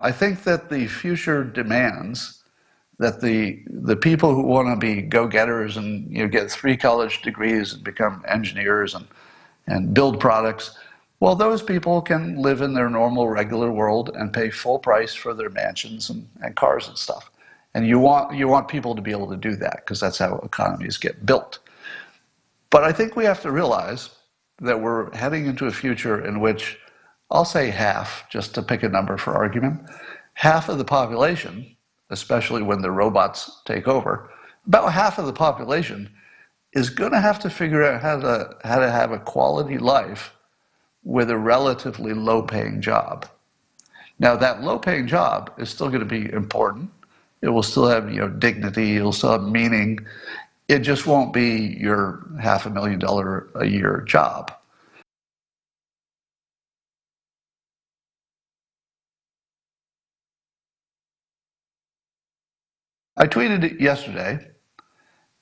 I think that the future demands that the people who want to be go-getters and get 3 college degrees and become engineers and build products, well, those people can live in their normal, regular world and pay full price for their mansions and cars and stuff. And you want people to be able to do that because that's how economies get built. But I think we have to realize that we're heading into a future in which I'll say half, just to pick a number for argument, half of the population, especially when the robots take over, about half of the population is going to have to figure out how to have a quality life with a relatively low-paying job. Now, that low-paying job is still going to be important. It will still have dignity. It'll still have meaning. It just won't be your $500,000 a year job. I tweeted it yesterday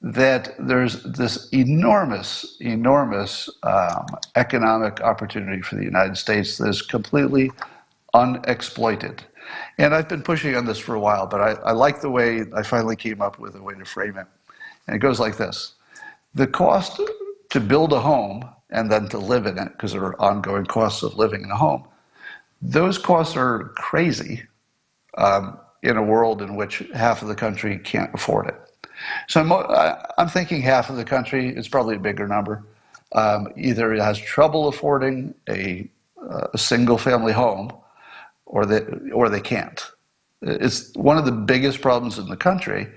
that there's this enormous, enormous economic opportunity for the United States that is completely unexploited. And I've been pushing on this for a while, but I like the way I finally came up with a way to frame it. And it goes like this. The cost to build a home and then to live in it, because there are ongoing costs of living in a home, those costs are crazy in a world in which half of the country can't afford it. So I'm thinking half of the country, it's probably a bigger number, either it has trouble affording a single family home or they can't. It's one of the biggest problems in the country,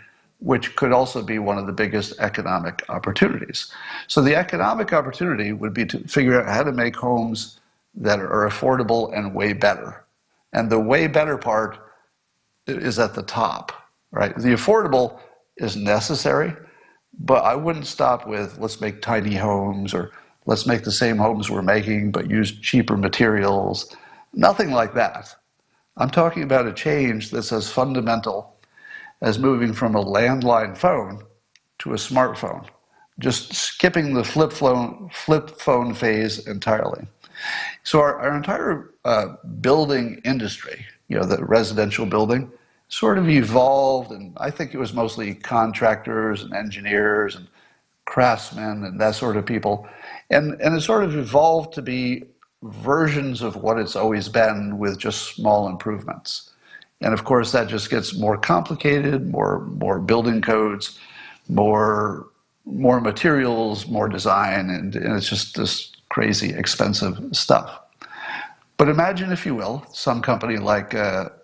which could also be one of the biggest economic opportunities. So the economic opportunity would be to figure out how to make homes that are affordable and way better. And the way better part is at the top, right? The affordable is necessary, but I wouldn't stop with let's make tiny homes or let's make the same homes we're making but use cheaper materials. Nothing like that. I'm talking about a change that's as fundamental as moving from a landline phone to a smartphone, just skipping the flip phone phase entirely. So our entire building industry, the residential building, sort of evolved, and I think it was mostly contractors and engineers and craftsmen and that sort of people. And it sort of evolved to be versions of what it's always been with just small improvements. And of course, that just gets more complicated, more building codes, more materials, more design, and it's just this crazy expensive stuff. But imagine, if you will, some company like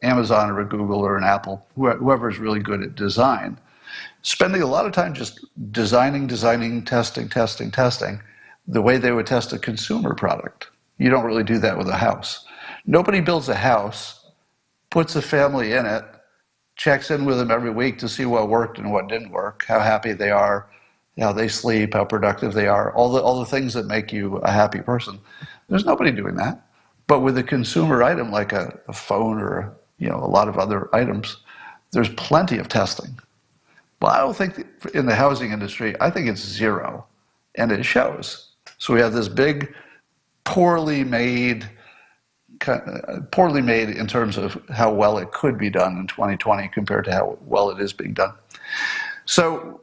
Amazon or a Google or an Apple, whoever is really good at design, spending a lot of time just designing, testing, the way they would test a consumer product. You don't really do that with a house. Nobody builds a house, puts a family in it, checks in with them every week to see what worked and what didn't work, how happy they are, how they sleep, how productive they are, all the things that make you a happy person. There's nobody doing that. But with a consumer item like a phone or a lot of other items, there's plenty of testing. Well, I don't think in the housing industry, I think it's zero, and it shows. So we have this big, poorly made in terms of how well it could be done in 2020 compared to how well it is being done. So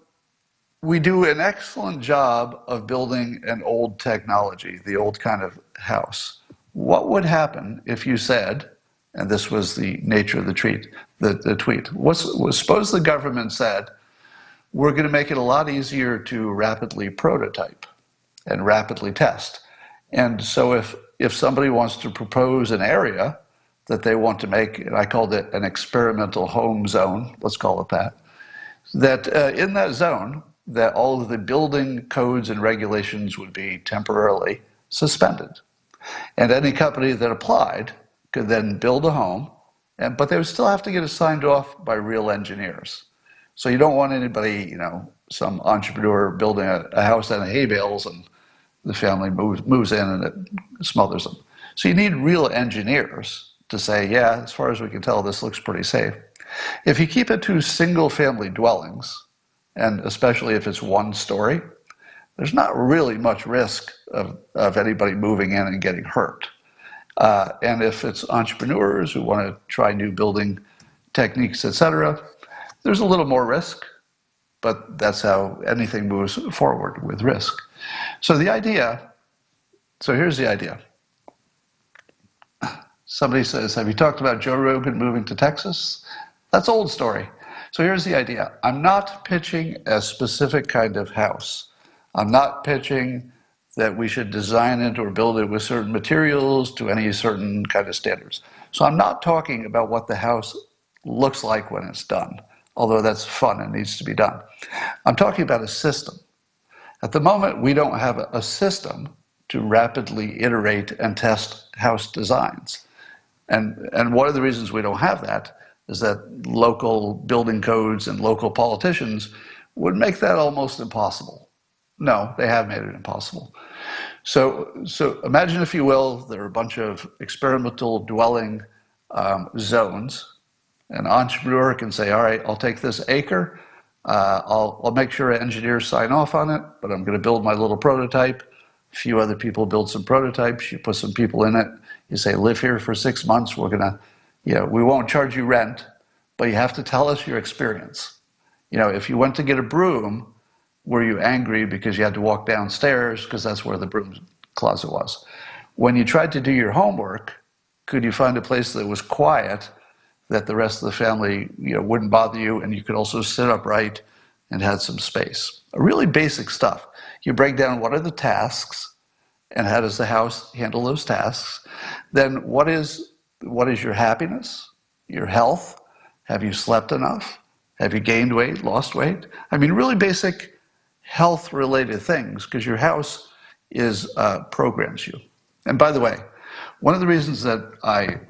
we do an excellent job of building an old technology, the old kind of house. What would happen if you said, and this was the nature of the tweet, suppose the government said, we're going to make it a lot easier to rapidly prototype and rapidly test. And so if somebody wants to propose an area that they want to make, and I called it an experimental home zone, let's call it that in that zone, that all of the building codes and regulations would be temporarily suspended. And any company that applied could then build a home, but they would still have to get it signed off by real engineers. So you don't want anybody, some entrepreneur building a house out of hay bales and the family moves in and it smothers them. So you need real engineers to say, yeah, as far as we can tell, this looks pretty safe. If you keep it to single family dwellings, and especially if it's one story, there's not really much risk of anybody moving in and getting hurt. And if it's entrepreneurs who want to try new building techniques, etc., there's a little more risk, but that's how anything moves forward, with risk. So here's the idea. Somebody says, have you talked about Joe Rogan moving to Texas? That's old story. So here's the idea. I'm not pitching a specific kind of house. I'm not pitching that we should design it or build it with certain materials to any certain kind of standards. So I'm not talking about what the house looks like when it's done, although that's fun and needs to be done. I'm talking about a system. At the moment, we don't have a system to rapidly iterate and test house designs. And one of the reasons we don't have that is that local building codes and local politicians would make that almost impossible. No, they have made it impossible. So imagine, if you will, there are a bunch of experimental dwelling zones. An entrepreneur can say, all right, I'll take this acre, I'll make sure engineers sign off on it, but I'm going to build my little prototype. A few other people build some prototypes, you put some people in it, you say, live here for 6 months, we're going to, we won't charge you rent, but you have to tell us your experience. If you went to get a broom, were you angry because you had to walk downstairs because that's where the broom closet was? When you tried to do your homework, could you find a place that was quiet, that the rest of the family wouldn't bother you, and you could also sit upright and had some space? Really basic stuff. You break down what are the tasks and how does the house handle those tasks. Then what is your happiness, your health? Have you slept enough? Have you gained weight, lost weight? I mean, really basic health-related things, because your house programs you. And by the way, one of the reasons that I'm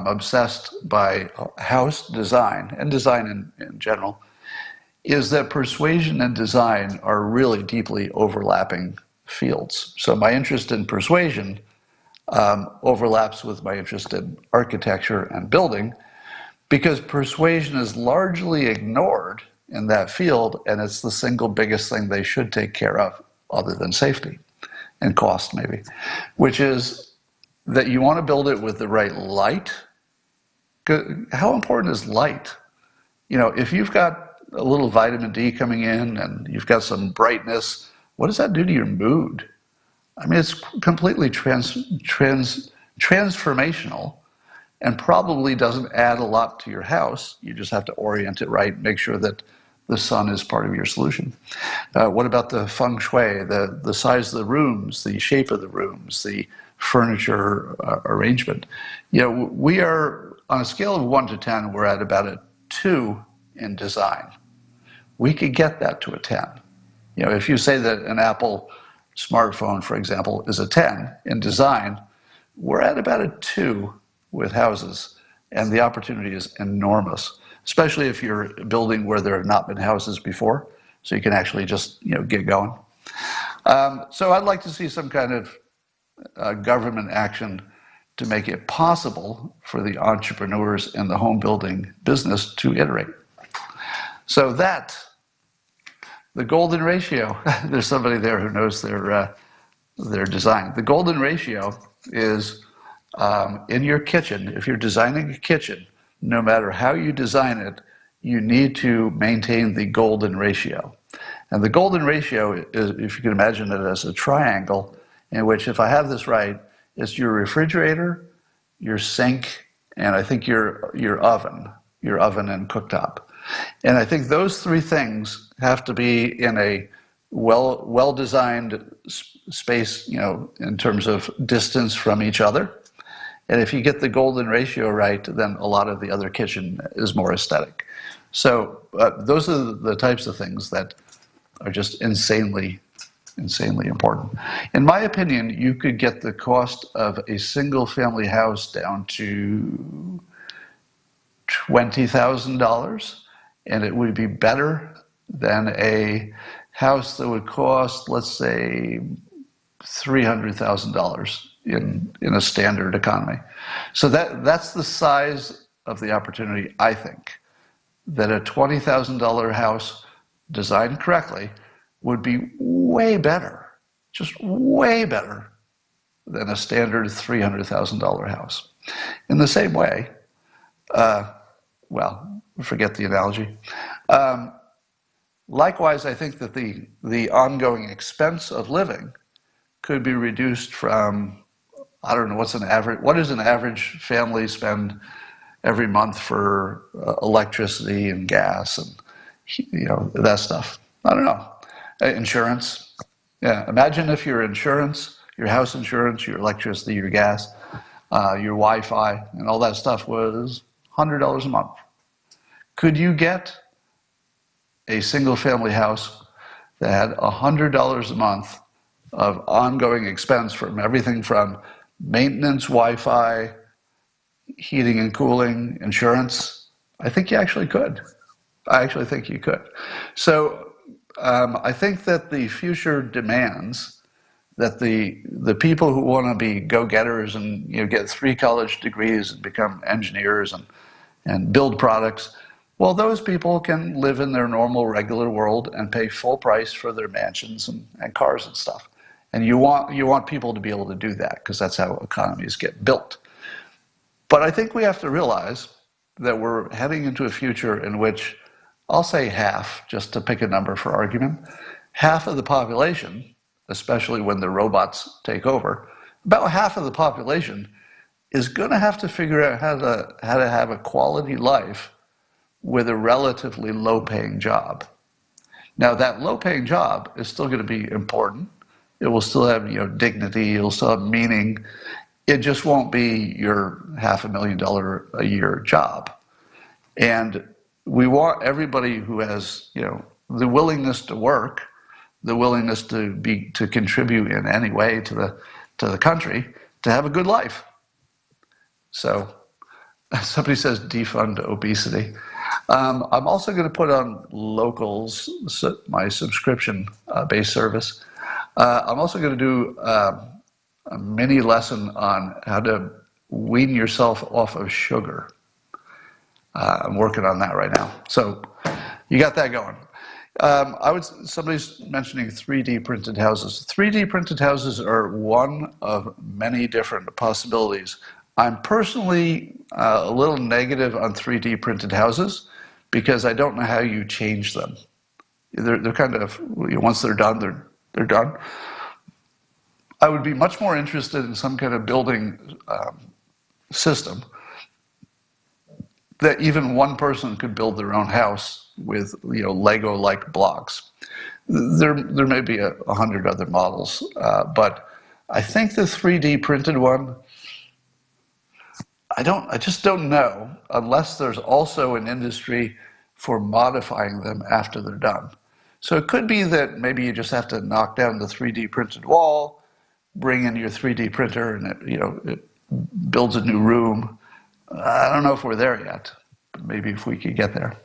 obsessed by house design, and design in general, is that persuasion and design are really deeply overlapping fields. So my interest in persuasion overlaps with my interest in architecture and building, because persuasion is largely ignored in that field, and it's the single biggest thing they should take care of, other than safety and cost maybe, which is that you want to build it with the right light. How important is light? If you've got a little vitamin D coming in and you've got some brightness, what does that do to your mood? I mean, it's completely transformational, and probably doesn't add a lot to your house. You just have to orient it right, make sure that the sun is part of your solution. What about the feng shui, the size of the rooms, the shape of the rooms, the furniture arrangement? We are, on a scale of 1 to 10, we're at about a 2 in design. We could get that to a 10. If you say that an Apple smartphone, for example, is a 10 in design, we're at about a 2 with houses, and the opportunity is enormous, especially if you're building where there have not been houses before, so you can actually just get going. So I'd like to see some kind of government action to make it possible for the entrepreneurs in the home building business to iterate. So the golden ratio, there's somebody there who knows their design. The golden ratio is in your kitchen. If you're designing a kitchen, no matter how you design it, you need to maintain the golden ratio. And the golden ratio is, if you can imagine it as a triangle, in which, if I have this right, it's your refrigerator, your sink, and I think your oven and cooktop. And I think those three things have to be in a well-designed space, in terms of distance from each other. And if you get the golden ratio right, then a lot of the other kitchen is more aesthetic. So those are the types of things that are just insanely important. In my opinion, you could get the cost of a single family house down to $20,000, and it would be better than a house that would cost, let's say, $300,000 in a standard economy. So that's the size of the opportunity, I think, that a $20,000 house designed correctly would be way better, just way better than a standard $300,000 house. In the same way, well, forget the analogy. Likewise, I think that the ongoing expense of living could be reduced from, I don't know, what does an average family spend every month for electricity and gas and that stuff? I don't know. Insurance. Yeah, imagine if your insurance, your house insurance, your electricity, your gas, your Wi-Fi, and all that stuff was $100 a month. Could you get a single family house that had $100 a month of ongoing expense from everything from maintenance, Wi-Fi, heating and cooling, insurance? I think you actually could. I actually think you could. So I think that the future demands that the people who want to be go-getters and get 3 college degrees and become engineers and build products, well, those people can live in their normal, regular world and pay full price for their mansions and cars and stuff. And you want people to be able to do that because that's how economies get built. But I think we have to realize that we're heading into a future in which, I'll say half, just to pick a number for argument, half of the population, especially when the robots take over, about half of the population is going to have to figure out how to have a quality life with a relatively low-paying job. Now, that low-paying job is still going to be important. It will still have dignity. It'll still have meaning. It just won't be your $500,000 a year job. And we want everybody who has the willingness to work, the willingness to contribute in any way to the country, to have a good life. So somebody says defund obesity. I'm also going to put on Locals, my subscription-based service. I'm also going to do a mini lesson on how to wean yourself off of sugar. I'm working on that right now. So you got that going. Somebody's mentioning 3D printed houses. 3D printed houses are one of many different possibilities. I'm personally a little negative on 3D printed houses because I don't know how you change them. They're kind of, once they're done, they're done. I would be much more interested in some kind of building system that even one person could build their own house with Lego-like blocks. There may be 100 other models, but I think the 3D printed one, I just don't know unless there's also an industry for modifying them after they're done. So it could be that maybe you just have to knock down the 3D printed wall, bring in your 3D printer, and it builds a new room. I don't know if we're there yet, but maybe if we could get there.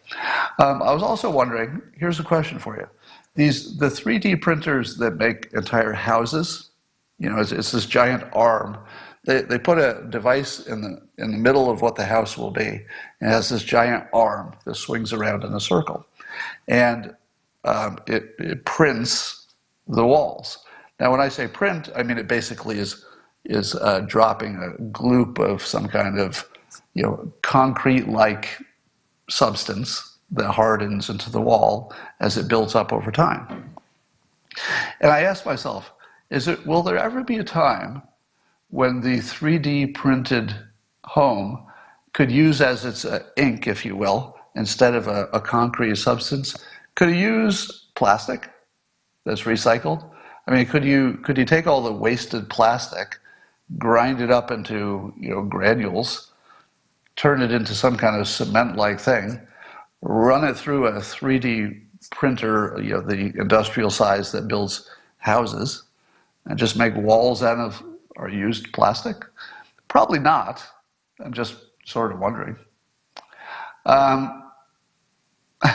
I was also wondering, here's a question for you. The 3D printers that make entire houses, it's this giant arm. They put a device in the middle of what the house will be. And it has this giant arm that swings around in a circle. And it prints the walls. Now, when I say print, I mean it basically is dropping a gloop of some kind of concrete-like substance that hardens into the wall as it builds up over time. And I asked myself, will there ever be a time when the 3D printed home could use as its ink, if you will, instead of a concrete substance, could it use plastic that's recycled? I mean, could you take all the wasted plastic, grind it up into granules, turn it into some kind of cement-like thing, run it through a 3D printer, the industrial size that builds houses, and just make walls out of or used plastic? Probably not. I'm just sort of wondering.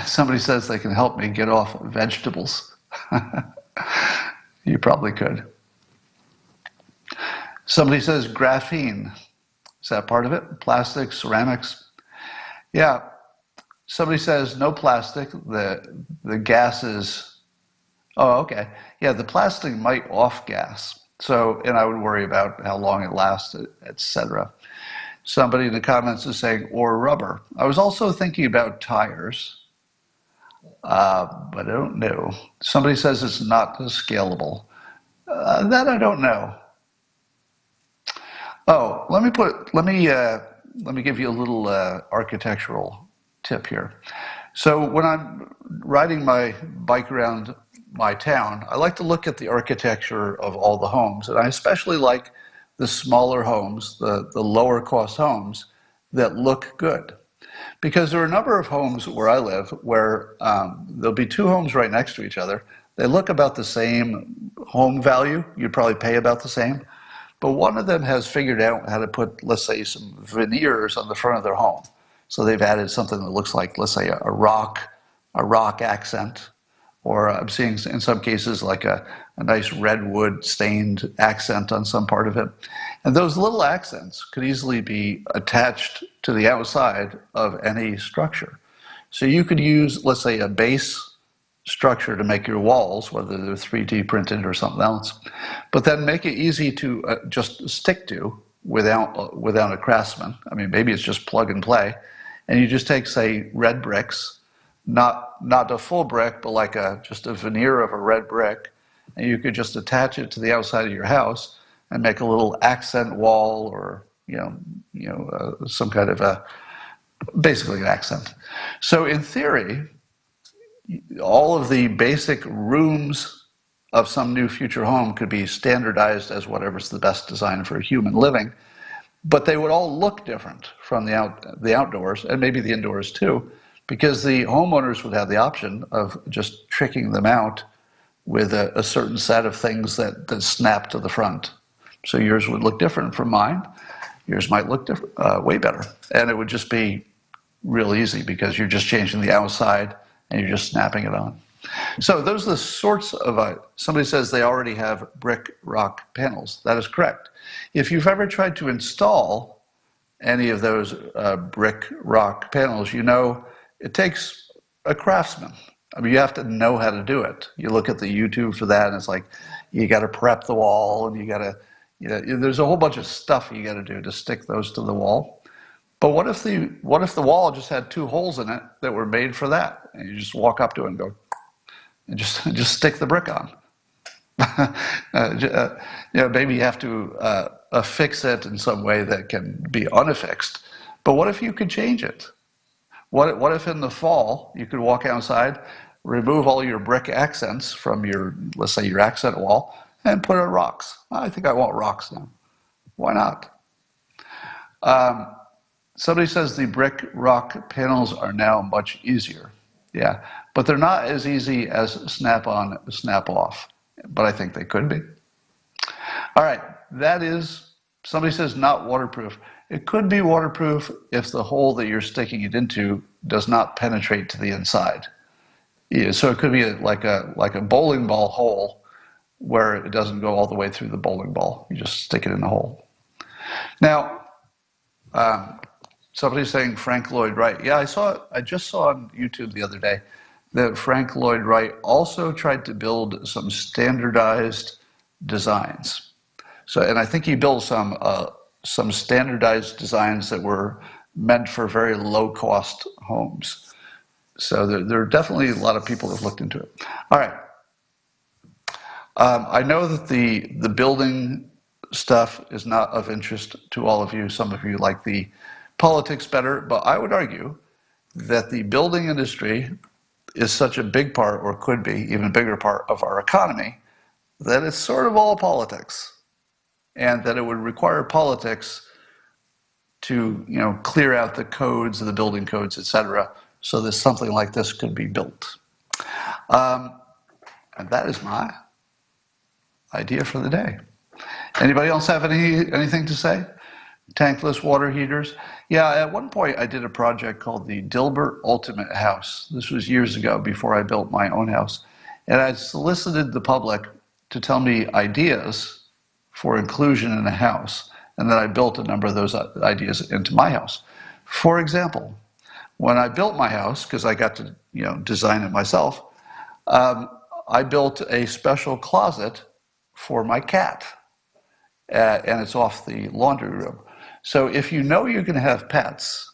Somebody says they can help me get off vegetables. You probably could. Somebody says graphene. Is that part of it? Plastic, ceramics? Yeah. Somebody says no plastic. The gases. Oh, okay. Yeah, the plastic might off gas. So, and I would worry about how long it lasts, etc. Somebody in the comments is saying, or rubber. I was also thinking about tires, but I don't know. Somebody says it's not scalable. That I don't know. Oh, let me give you a little architectural tip here. So when I'm riding my bike around my town, I like to look at the architecture of all the homes, and I especially like the smaller homes, the lower cost homes that look good. Because there are a number of homes where I live where there'll be two homes right next to each other. They look about the same home value. You'd probably pay about the same. But one of them has figured out how to put, let's say, some veneers on the front of their home. So they've added something that looks like, let's say, a rock accent, or I'm seeing in some cases like a nice redwood stained accent on some part of it. And those little accents could easily be attached to the outside of any structure. So you could use, let's say, a base structure to make your walls, whether they're 3D printed or something else, but then make it easy to just stick to without a craftsman. I mean, maybe it's just plug and play, and you just take, say, red bricks, not a full brick, but like just a veneer of a red brick, and you could just attach it to the outside of your house and make a little accent wall, or some kind of a basically an accent. So in theory, all of the basic rooms of some new future home could be standardized as whatever's the best design for human living, but they would all look different from the outdoors, and maybe the indoors too, because the homeowners would have the option of just tricking them out with a certain set of things that snap to the front. So yours would look different from mine. Yours might look different, way better, and it would just be real easy because you're just changing the outside and you're just snapping it on. So those are the sorts of, somebody says they already have brick rock panels. That is correct. If you've ever tried to install any of those brick rock panels, you know it takes a craftsman. I mean, you have to know how to do it. You look at the YouTube for that, and it's like you got to prep the wall, and you got to, there's a whole bunch of stuff you got to do to stick those to the wall. But what if the wall just had two holes in it that were made for that, and you just walk up to it and go, and just stick the brick on? Maybe you have to affix it in some way that can be unaffixed. But what if you could change it? What if in the fall you could walk outside, remove all your brick accents from your, let's say, your accent wall, and put in rocks? I think I want rocks now. Why not? Somebody says the brick rock panels are now much easier. Yeah, but they're not as easy as snap on, snap off. But I think they could be. All right, that is, somebody says not waterproof. It could be waterproof if the hole that you're sticking it into does not penetrate to the inside. Yeah, so it could be like a bowling ball hole where it doesn't go all the way through the bowling ball. You just stick it in the hole. Now, somebody's saying Frank Lloyd Wright. Yeah, I just saw on YouTube the other day that Frank Lloyd Wright also tried to build some standardized designs. So, and I think he built some standardized designs that were meant for very low cost homes. So there are definitely a lot of people that have looked into it. All right. I know that the building stuff is not of interest to all of you. Some of you like the politics better, but I would argue that the building industry is such a big part, or could be even bigger part of our economy, that it's sort of all politics, and that it would require politics to clear out the codes, the building codes, etc., so that something like this could be built. And that is my idea for the day. Anybody else have anything to say? Tankless water heaters. Yeah, at one point I did a project called the Dilbert Ultimate House. This was years ago before I built my own house. And I solicited the public to tell me ideas for inclusion in a house. And then I built a number of those ideas into my house. For example, when I built my house, because I got to design it myself, I built a special closet for my cat. and it's off the laundry room. So if you know you're going to have pets,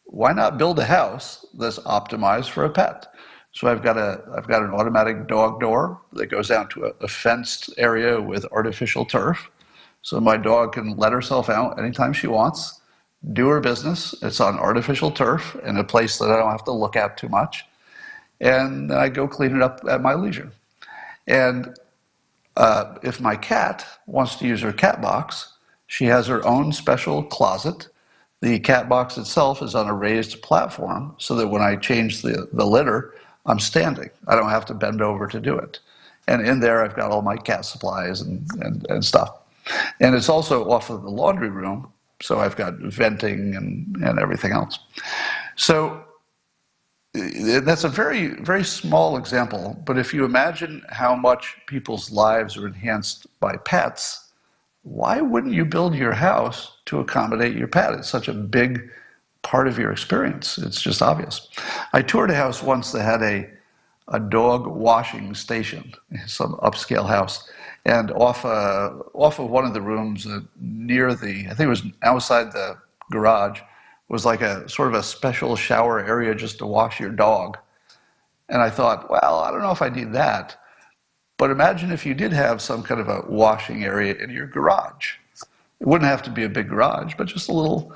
why not build a house that's optimized for a pet? So I've got an automatic dog door that goes out to a fenced area with artificial turf. So my dog can let herself out anytime she wants, do her business. It's on artificial turf in a place that I don't have to look at too much. And I go clean it up at my leisure. And if my cat wants to use her cat box, she has her own special closet. The cat box itself is on a raised platform so that when I change the litter, I'm standing. I don't have to bend over to do it. And in there, I've got all my cat supplies and stuff. And it's also off of the laundry room, so I've got venting and everything else. So that's a very, very small example, but if you imagine how much people's lives are enhanced by pets, why wouldn't you build your house to accommodate your pet? It's such a big part of your experience. It's just obvious. I toured a house once that had a dog washing station, some upscale house, and off of one of the rooms near I think it was outside the garage, was like a sort of a special shower area just to wash your dog. And I thought, well, I don't know if I need that. But imagine if you did have some kind of a washing area in your garage. It wouldn't have to be a big garage, but just a little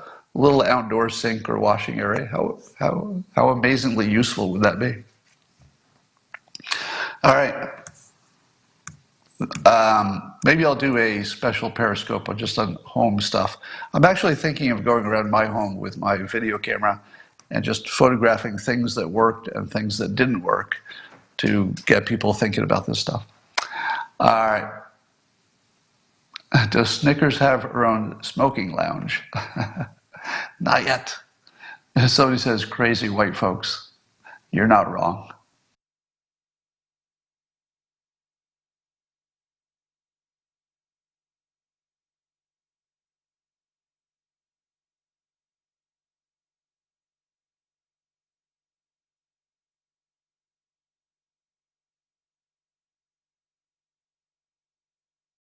outdoor sink or washing area. How amazingly useful would that be? All right. Maybe I'll do a special Periscope just on home stuff. I'm actually thinking of going around my home with my video camera and just photographing things that worked and things that didn't work to get people thinking about this stuff. All right. Does Snickers have her own smoking lounge? Not yet. Somebody says, crazy white folks. You're not wrong.